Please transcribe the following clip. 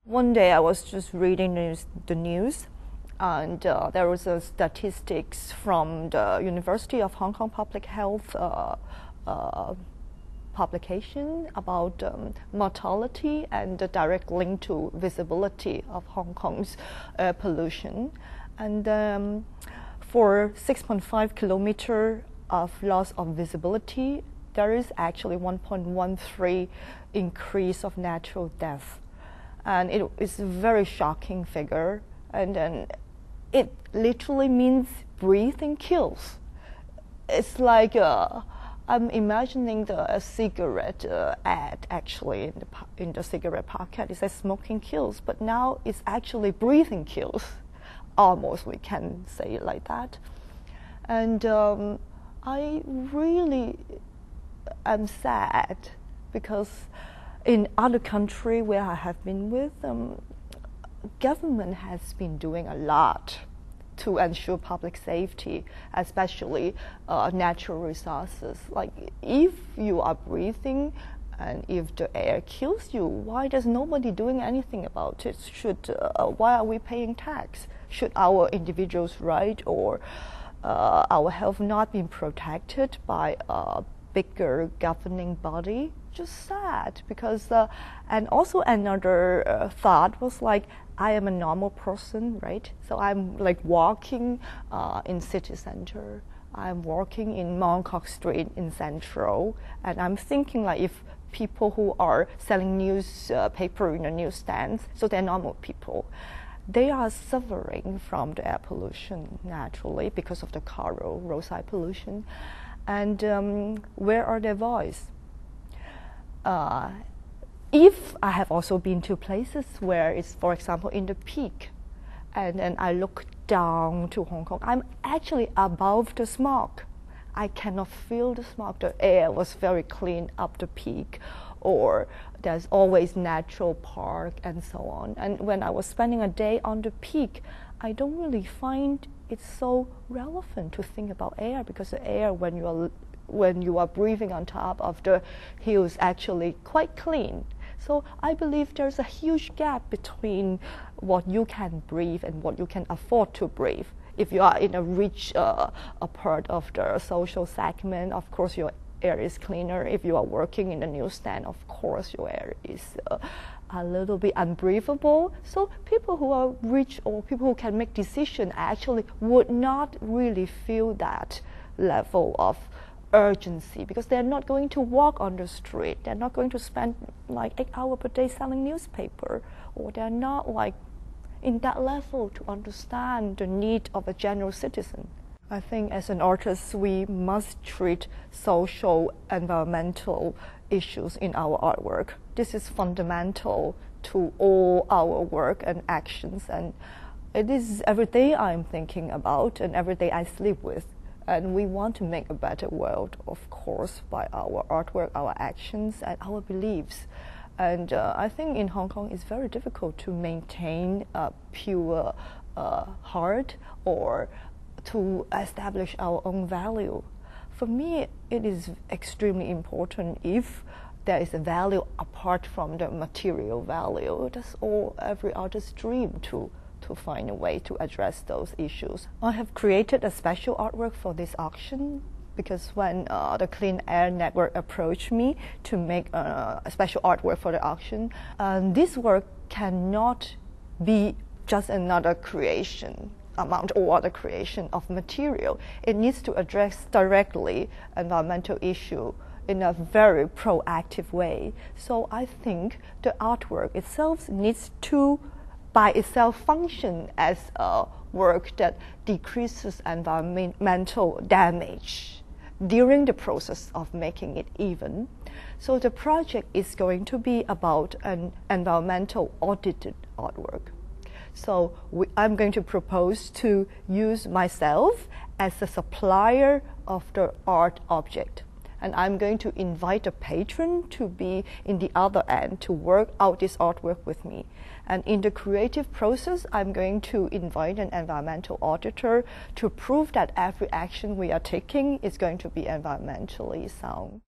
One day I was just reading the news and there was a statistics from the University of Hong Kong Public Health publication about mortality and the direct link to visibility of Hong Kong's air pollution. And for 6.5 kilometers of loss of visibility, there is actually 1.13 increase of natural death. And it is a very shocking figure. And then it literally means breathing kills. It's like I'm imagining a cigarette ad actually in the cigarette packet. It says smoking kills, but now it's actually breathing kills. Almost we can say it like that. And I really am sad because in other countries where I have been with, government has been doing a lot to ensure public safety, especially natural resources. Like if you are breathing and if the air kills you, why does nobody doing anything about it? Why are we paying tax? Should our individuals' right or our health not be protected by a bigger governing body? Just sad, because and also another thought was like, I am a normal person, right? So I'm like walking in city center. I'm walking in Mong Kok Street in Central, and I'm thinking like if people who are selling newspaper in the newsstands, so they're normal people, they are suffering from the air pollution naturally because of the car roadside pollution. And where are their voice? If I have also been to places where it's, for example, in the peak, and then I look down to Hong Kong, I'm actually above the smog. I cannot feel the smog. The air was very clean up the peak, or there's always natural park and so on. And when I was spending a day on the peak, I don't really find it so relevant to think about air, because the air when you are breathing on top of the hills actually quite clean. So I believe there's a huge gap between what you can breathe and what you can afford to breathe. If you are in a rich a part of the social segment, of course your air is cleaner. If you are working in the newsstand, of course your air is a little bit unbreathable. So people who are rich or people who can make decisions actually would not really feel that level of urgency, because they're not going to walk on the street. They're not going to spend like 8 hours per day selling newspaper, or they're not like in that level to understand the need of a general citizen. I think as an artist, we must treat social, environmental issues in our artwork. This is fundamental to all our work and actions, and it is every day I'm thinking about and every day I sleep with. And we want to make a better world, of course, by our artwork, our actions, and our beliefs. And I think in Hong Kong it's very difficult to maintain a pure heart or to establish our own value. For me, it is extremely important if there is a value apart from the material value. That's all every artist's dream to find a way to address those issues. I have created a special artwork for this auction because when the Clean Air Network approached me to make a special artwork for the auction, this work cannot be just another creation amount or other creation of material. It needs to address directly environmental issue in a very proactive way. So I think the artwork itself needs to by itself function as a work that decreases environmental damage during the process of making it even. So the project is going to be about an environmental audited artwork. So I'm going to propose to use myself as a supplier of the art object. And I'm going to invite a patron to be in the other end to work out this artwork with me. And in the creative process, I'm going to invite an environmental auditor to prove that every action we are taking is going to be environmentally sound.